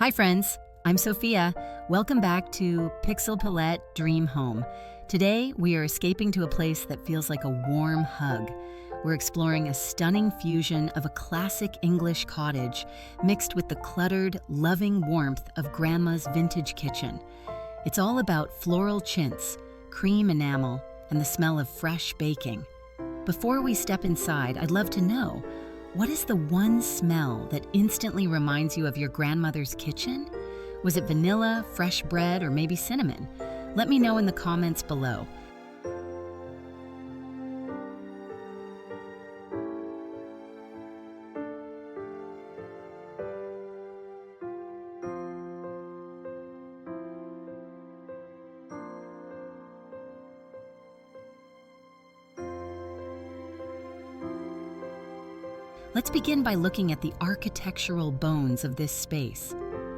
Hi friends, I'm Sophia. Welcome back to Pixelpalette Dream Home. Today we are escaping to a place that feels like a warm hug. We're exploring a stunning fusion of a classic English cottage mixed with the cluttered, loving warmth of Grandma's vintage kitchen. It's all about floral chintz, cream enamel, and the smell of fresh baking. Before we step inside, I'd love to know, what is the one smell that instantly reminds you of your grandmother's kitchen? Was it vanilla, fresh bread, or maybe cinnamon? Let me know in the comments below. Let's begin by looking at the architectural bones of this space.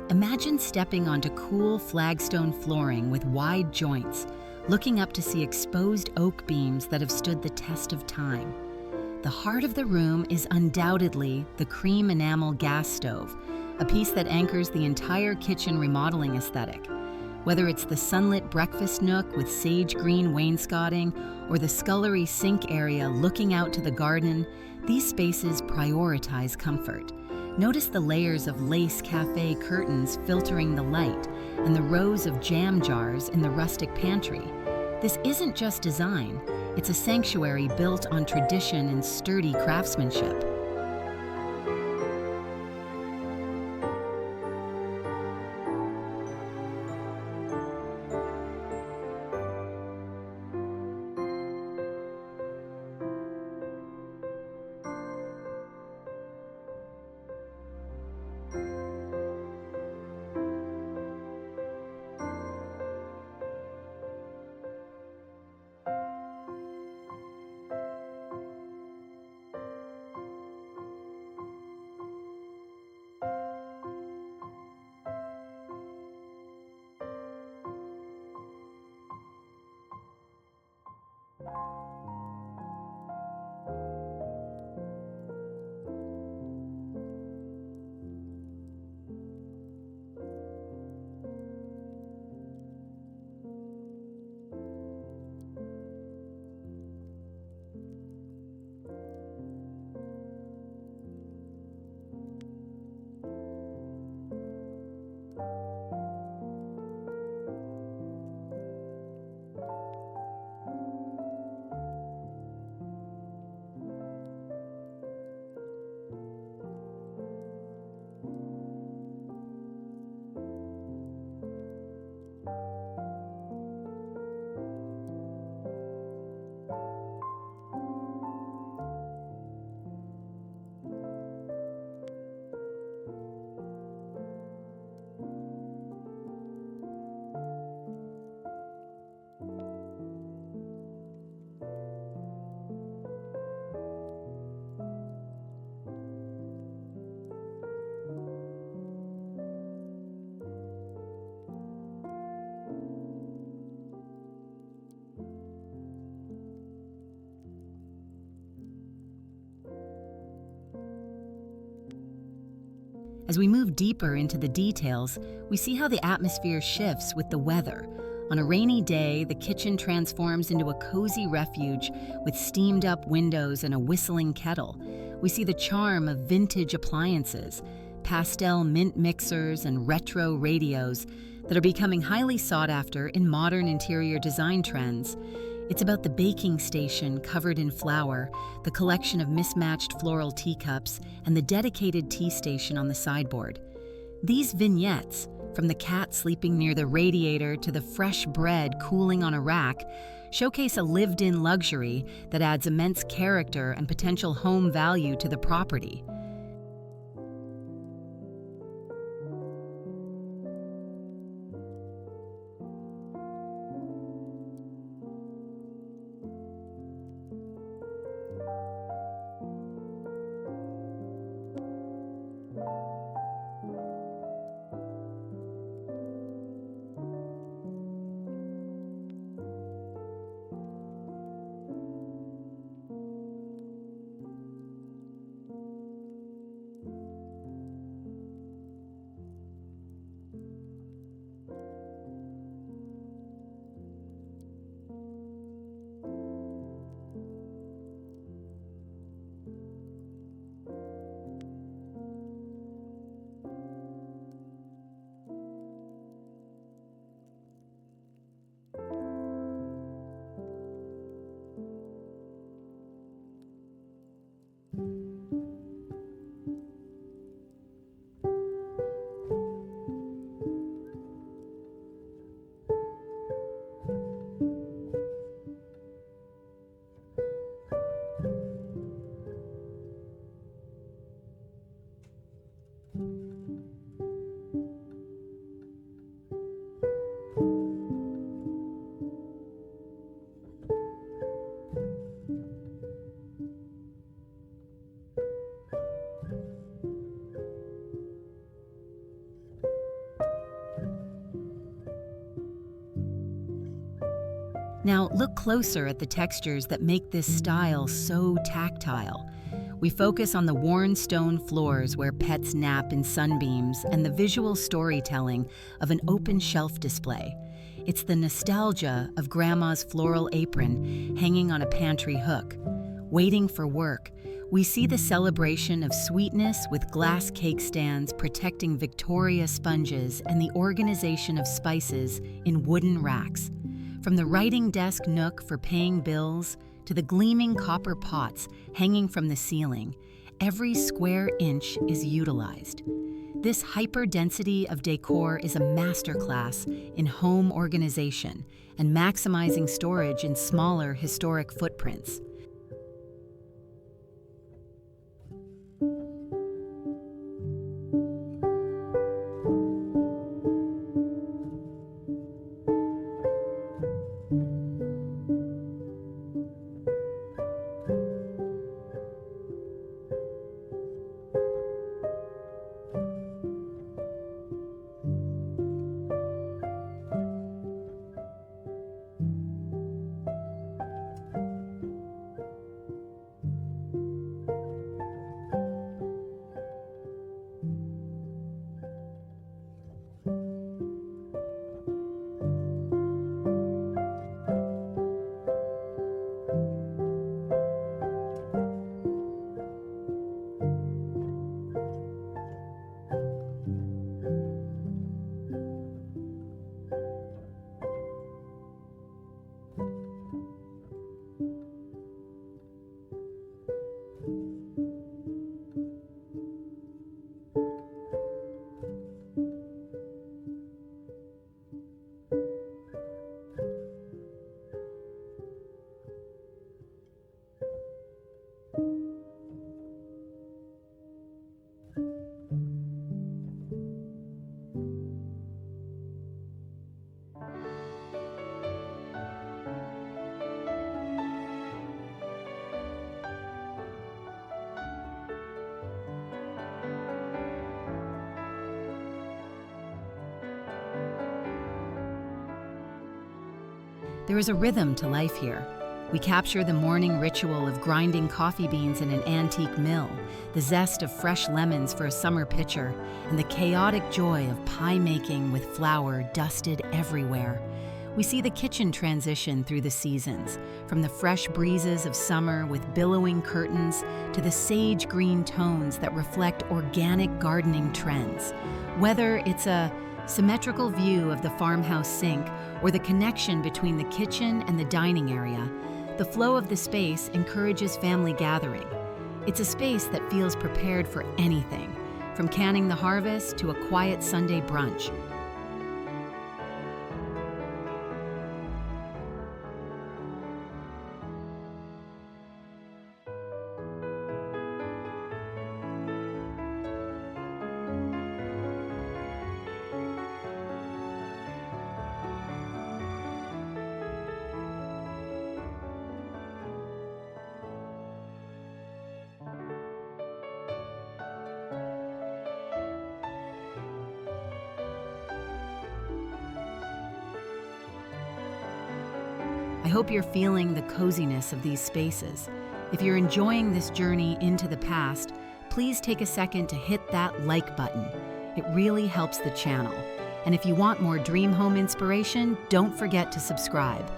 Imagine stepping onto cool flagstone flooring with wide joints, looking up to see exposed oak beams that have stood the test of time. The heart of the room is undoubtedly the cream enamel gas stove, a piece that anchors the entire kitchen remodeling aesthetic. Whether it's the sunlit breakfast nook with sage green wainscoting or the scullery sink area looking out to the garden, these spaces prioritize comfort. Notice the layers of lace cafe curtains filtering the light and the rows of jam jars in the rustic pantry. This isn't just design, it's a sanctuary built on tradition and sturdy craftsmanship. As we move deeper into the details, we see how the atmosphere shifts with the weather. On a rainy day, the kitchen transforms into a cozy refuge with steamed-up windows and a whistling kettle. We see the charm of vintage appliances, pastel mint mixers, and retro radios that are becoming highly sought after in modern interior design trends. It's about the baking station covered in flour, the collection of mismatched floral teacups, and the dedicated tea station on the sideboard. These vignettes, from the cat sleeping near the radiator to the fresh bread cooling on a rack, showcase a lived-in luxury that adds immense character and potential home value to the property. Now look closer at the textures that make this style so tactile. We focus on the worn stone floors where pets nap in sunbeams and the visual storytelling of an open shelf display. It's the nostalgia of Grandma's floral apron hanging on a pantry hook. Waiting for work, we see the celebration of sweetness with glass cake stands protecting Victoria sponges and the organization of spices in wooden racks. From the writing desk nook for paying bills to the gleaming copper pots hanging from the ceiling, every square inch is utilized. This hyper-density of decor is a masterclass in home organization and maximizing storage in smaller historic footprints. There is a rhythm to life here. We capture the morning ritual of grinding coffee beans in an antique mill, the zest of fresh lemons for a summer pitcher, and the chaotic joy of pie making with flour dusted everywhere. We see the kitchen transition through the seasons, from the fresh breezes of summer with billowing curtains to the sage green tones that reflect organic gardening trends. Whether it's a symmetrical view of the farmhouse sink or the connection between the kitchen and the dining area, the flow of the space encourages family gathering. It's a space that feels prepared for anything, from canning the harvest to a quiet Sunday brunch. I hope you're feeling the coziness of these spaces. If you're enjoying this journey into the past, please take a second to hit that like button. It really helps the channel. And if you want more dream home inspiration, don't forget to subscribe.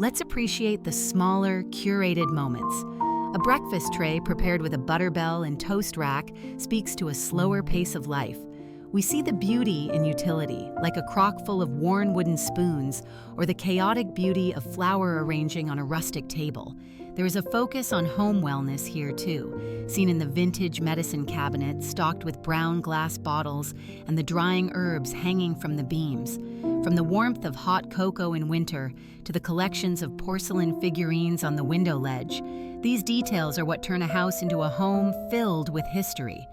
Let's appreciate the smaller, curated moments. A breakfast tray prepared with a butterbell and toast rack speaks to a slower pace of life, We see the beauty in utility, like a crock full of worn wooden spoons, or the chaotic beauty of flower arranging on a rustic table. There is a focus on home wellness here too, seen in the vintage medicine cabinet stocked with brown glass bottles and the drying herbs hanging from the beams. From the warmth of hot cocoa in winter to the collections of porcelain figurines on the window ledge, these details are what turn a house into a home filled with history.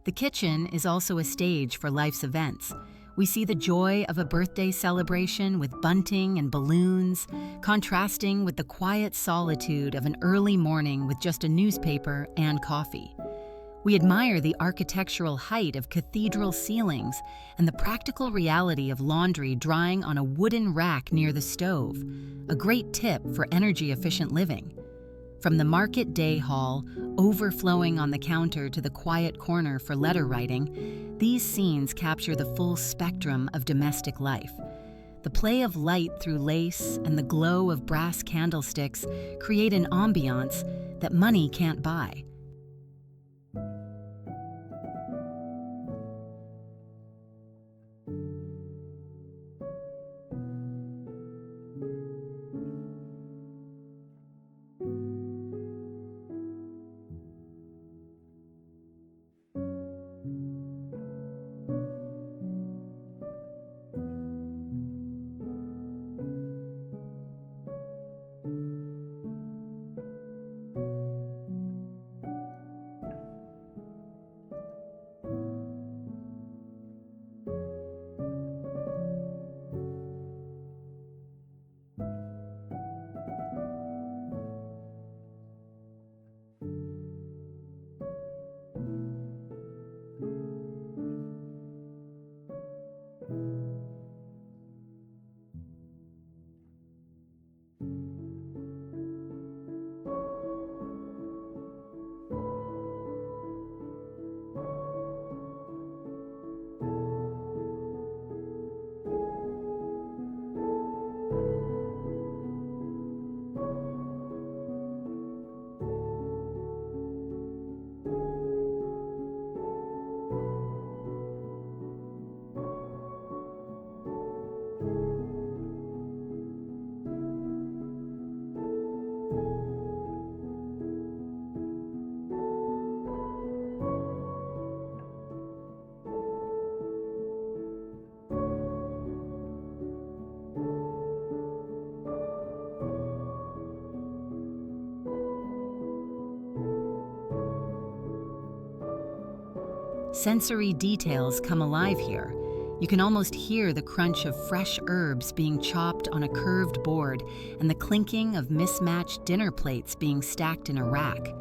The kitchen is also a stage for life's events. We see the joy of a birthday celebration with bunting and balloons, contrasting with the quiet solitude of an early morning with just a newspaper and coffee. We admire the architectural height of cathedral ceilings and the practical reality of laundry drying on a wooden rack near the stove, a great tip for energy-efficient living. From the market day hall, overflowing on the counter to the quiet corner for letter writing, these scenes capture the full spectrum of domestic life. The play of light through lace and the glow of brass candlesticks create an ambiance that money can't buy. Sensory details come alive here. You can almost hear the crunch of fresh herbs being chopped on a curved board and the clinking of mismatched dinner plates being stacked in a rack.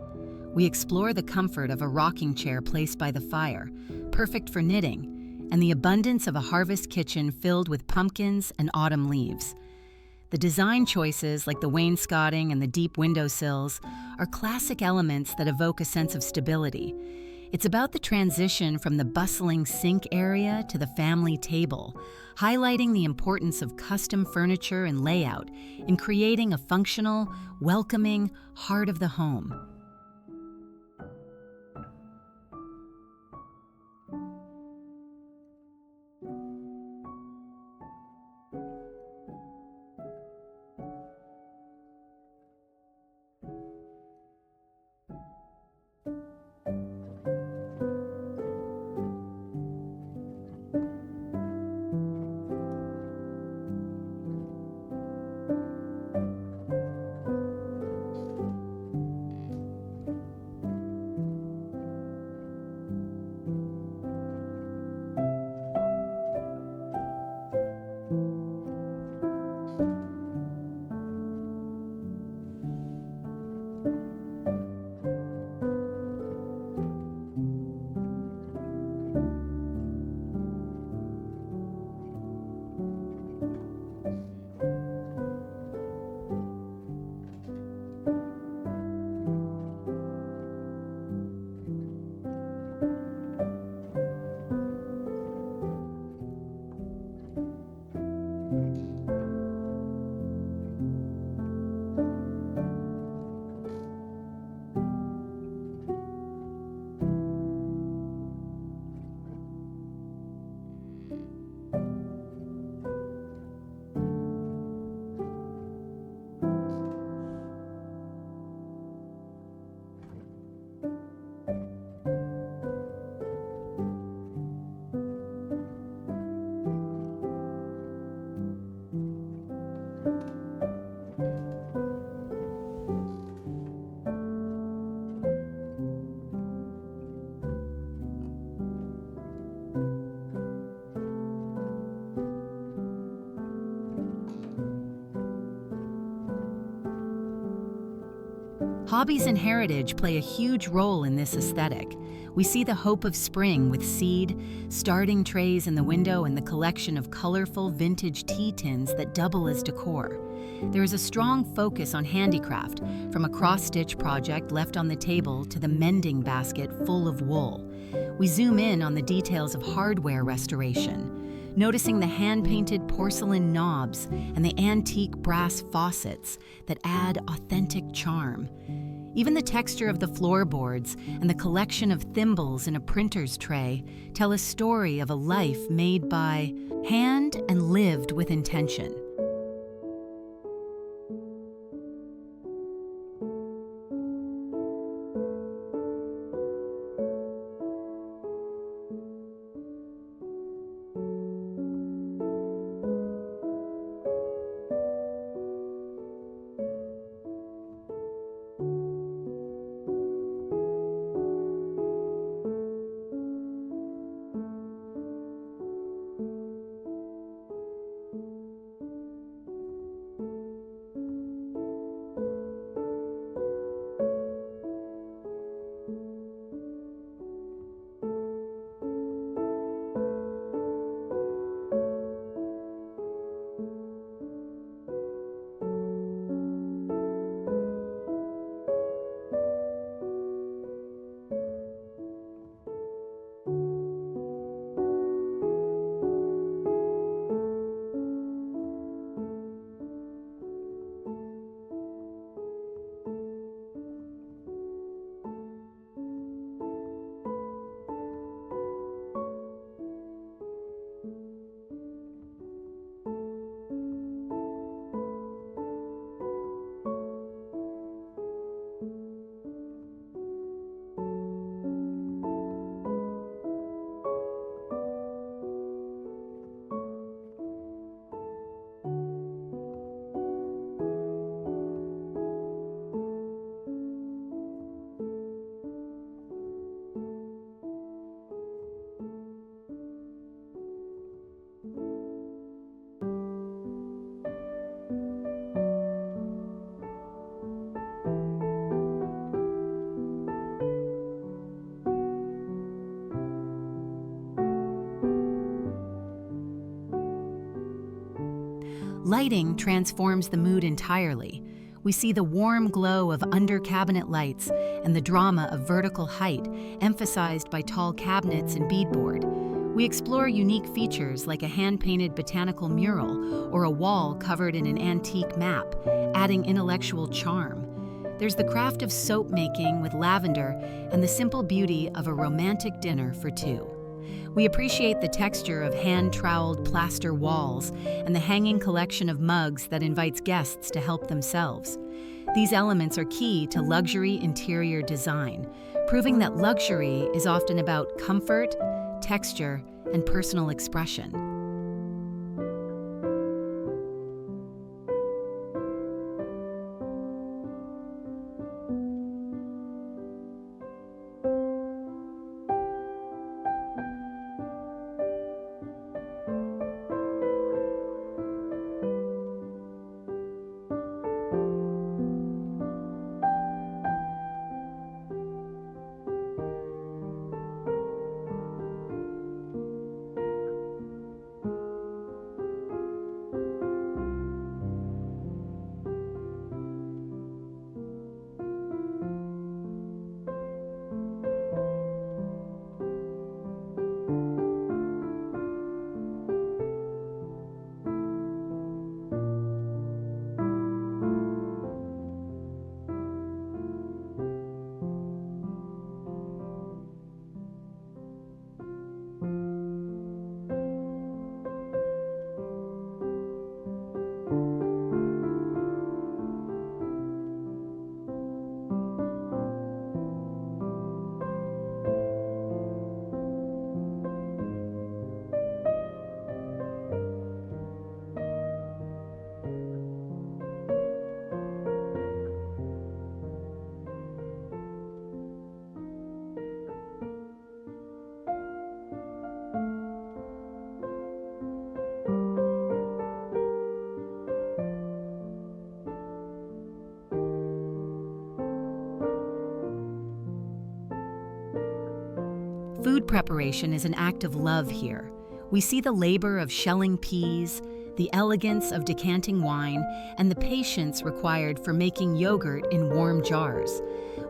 We explore the comfort of a rocking chair placed by the fire, perfect for knitting, and the abundance of a harvest kitchen filled with pumpkins and autumn leaves. The design choices, like the wainscoting and the deep windowsills, are classic elements that evoke a sense of stability. It's about the transition from the bustling sink area to the family table, highlighting the importance of custom furniture and layout in creating a functional, welcoming heart of the home. Hobbies and heritage play a huge role in this aesthetic. We see the hope of spring with seed, starting trays in the window, and the collection of colorful vintage tea tins that double as decor. There is a strong focus on handicraft, from a cross-stitch project left on the table to the mending basket full of wool. We zoom in on the details of hardware restoration, noticing the hand-painted porcelain knobs and the antique brass faucets that add authentic charm. Even the texture of the floorboards and the collection of thimbles in a printer's tray tell a story of a life made by hand and lived with intention. Lighting transforms the mood entirely. We see the warm glow of under-cabinet lights and the drama of vertical height, emphasized by tall cabinets and beadboard. We explore unique features like a hand-painted botanical mural or a wall covered in an antique map, adding intellectual charm. There's the craft of soap making with lavender and the simple beauty of a romantic dinner for two. We appreciate the texture of hand-troweled plaster walls and the hanging collection of mugs that invites guests to help themselves. These elements are key to luxury interior design, proving that luxury is often about comfort, texture, and personal expression. Food preparation is an act of love here. We see the labor of shelling peas, the elegance of decanting wine, and the patience required for making yogurt in warm jars.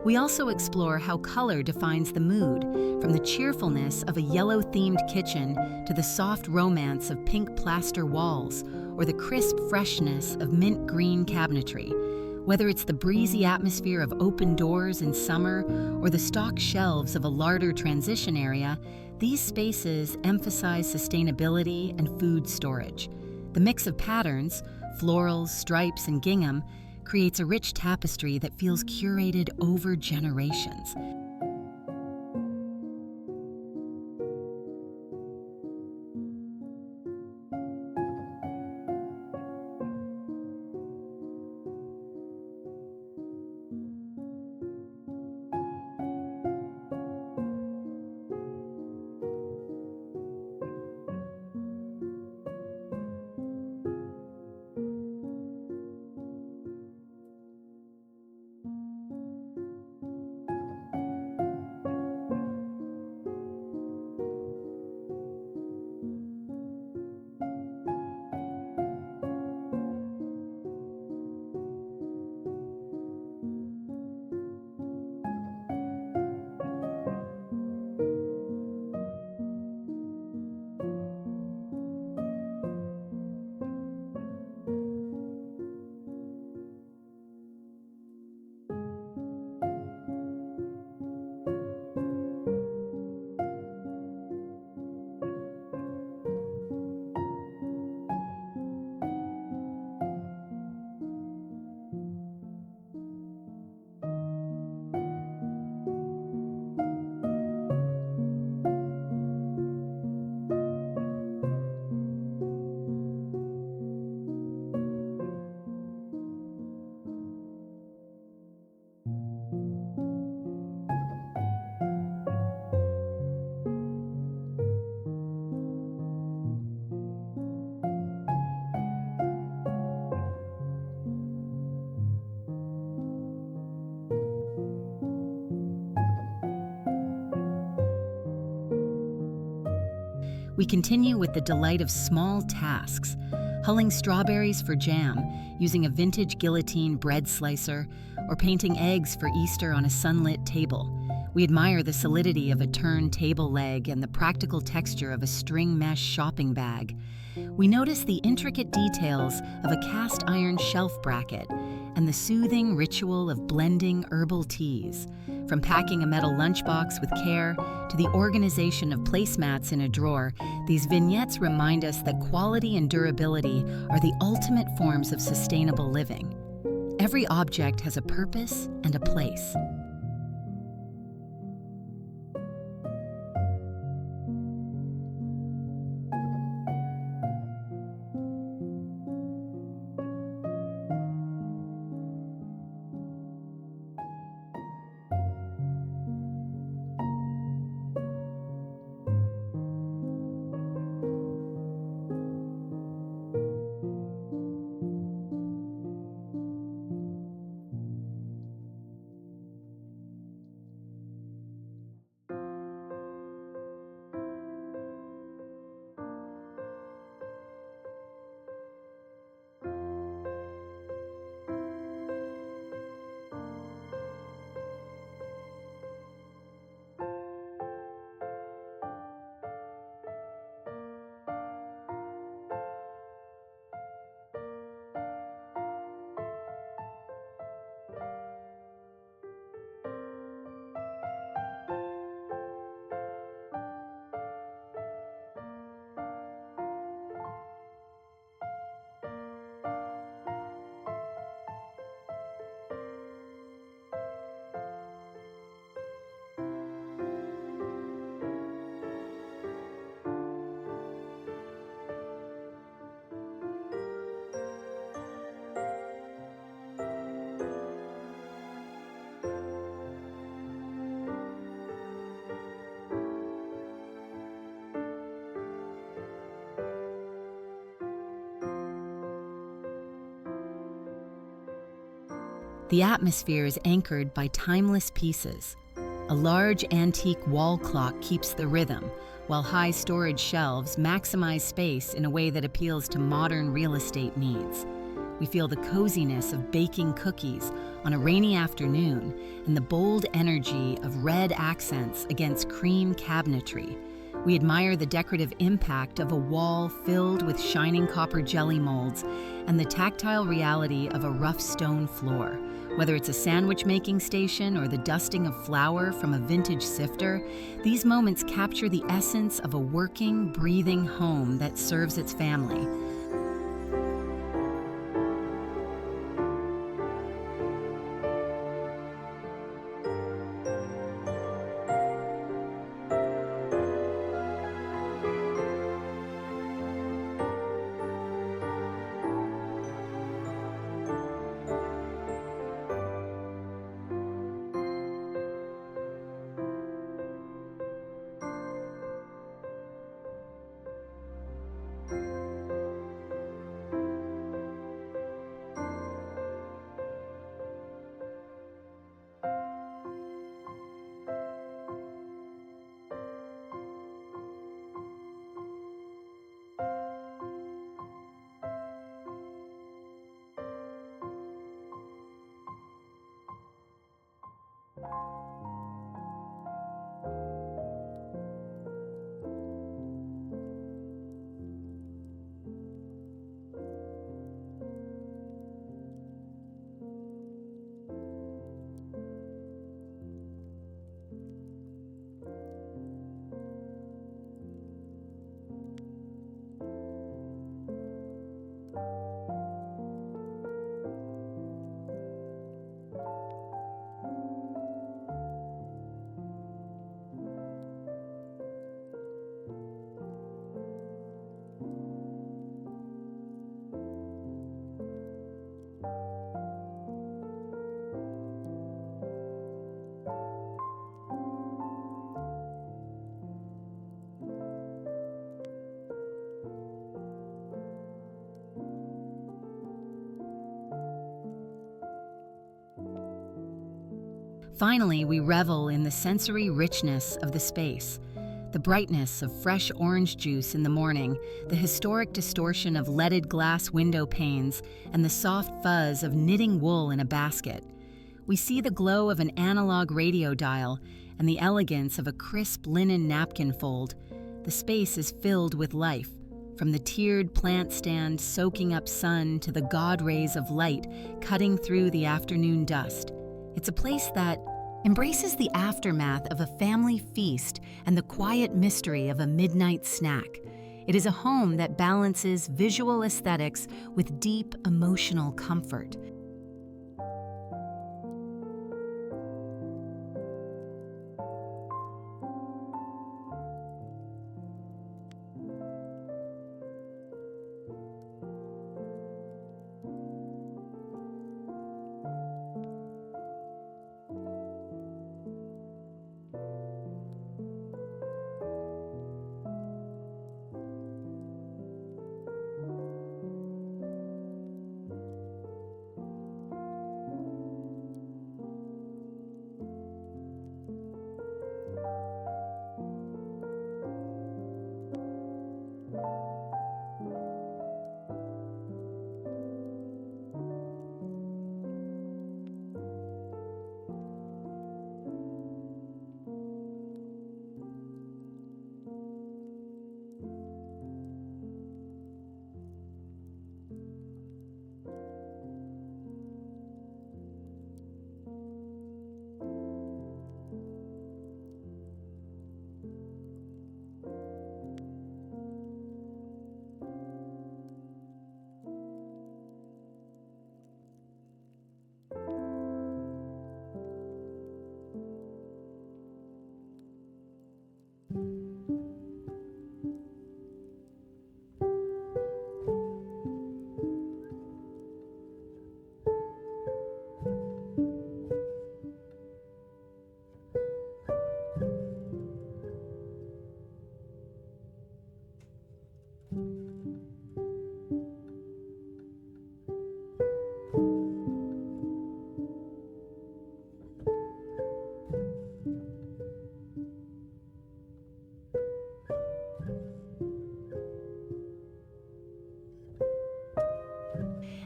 We also explore how color defines the mood, from the cheerfulness of a yellow-themed kitchen to the soft romance of pink plaster walls or the crisp freshness of mint green cabinetry. Whether it's the breezy atmosphere of open doors in summer or the stocked shelves of a larder transition area, these spaces emphasize sustainability and food storage. The mix of patterns, florals, stripes, and gingham, creates a rich tapestry that feels curated over generations. We continue with the delight of small tasks. hulling strawberries for jam, using a vintage guillotine bread slicer, or painting eggs for Easter on a sunlit table. We admire the solidity of a turned table leg and the practical texture of a string mesh shopping bag. We notice the intricate details of a cast iron shelf bracket and the soothing ritual of blending herbal teas. From packing a metal lunchbox with care to the organization of placemats in a drawer, these vignettes remind us that quality and durability are the ultimate forms of sustainable living. Every object has a purpose and a place. The atmosphere is anchored by timeless pieces. A large antique wall clock keeps the rhythm, while high storage shelves maximize space in a way that appeals to modern real estate needs. We feel the coziness of baking cookies on a rainy afternoon and the bold energy of red accents against cream cabinetry. We admire the decorative impact of a wall filled with shining copper jelly molds and the tactile reality of a rough stone floor. Whether it's a sandwich-making station or the dusting of flour from a vintage sifter, these moments capture the essence of a working, breathing home that serves its family. Finally, we revel in the sensory richness of the space. The brightness of fresh orange juice in the morning, the historic distortion of leaded glass window panes, and the soft fuzz of knitting wool in a basket. We see the glow of an analog radio dial and the elegance of a crisp linen napkin fold. The space is filled with life, from the tiered plant stand soaking up sun to the god rays of light cutting through the afternoon dust. It's a place that embraces the aftermath of a family feast and the quiet mystery of a midnight snack. It is a home that balances visual aesthetics with deep emotional comfort.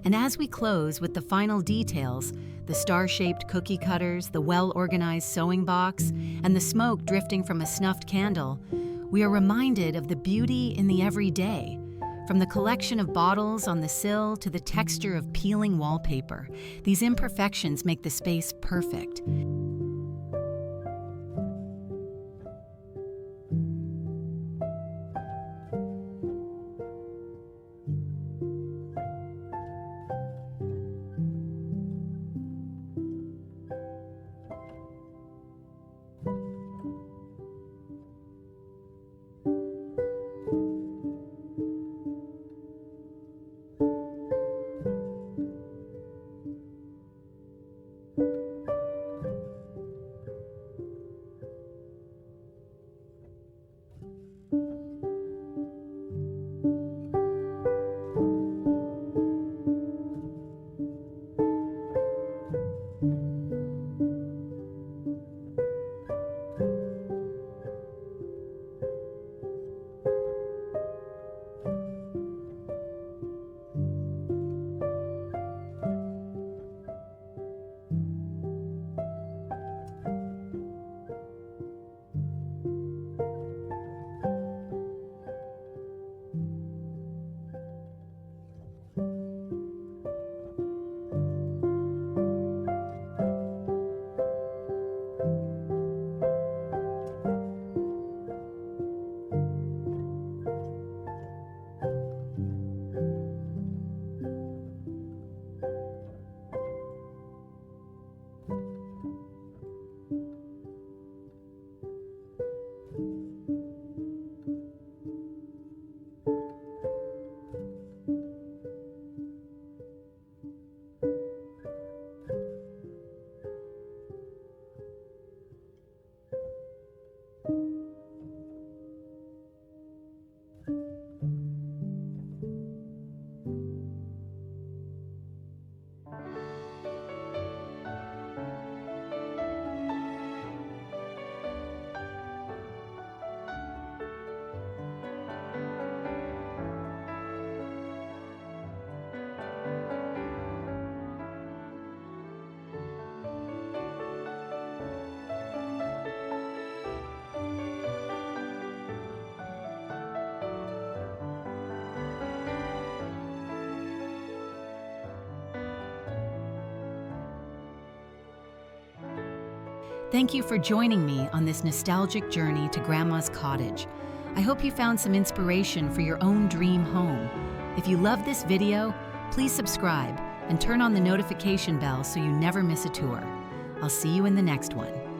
And as we close with the final details, the star-shaped cookie cutters, the well-organized sewing box, and the smoke drifting from a snuffed candle, we are reminded of the beauty in the everyday. From the collection of bottles on the sill to the texture of peeling wallpaper, these imperfections make the space perfect. Thank you for joining me on this nostalgic journey to Grandma's cottage. I hope you found some inspiration for your own dream home. If you love this video, please subscribe and turn on the notification bell so you never miss a tour. I'll see you in the next one.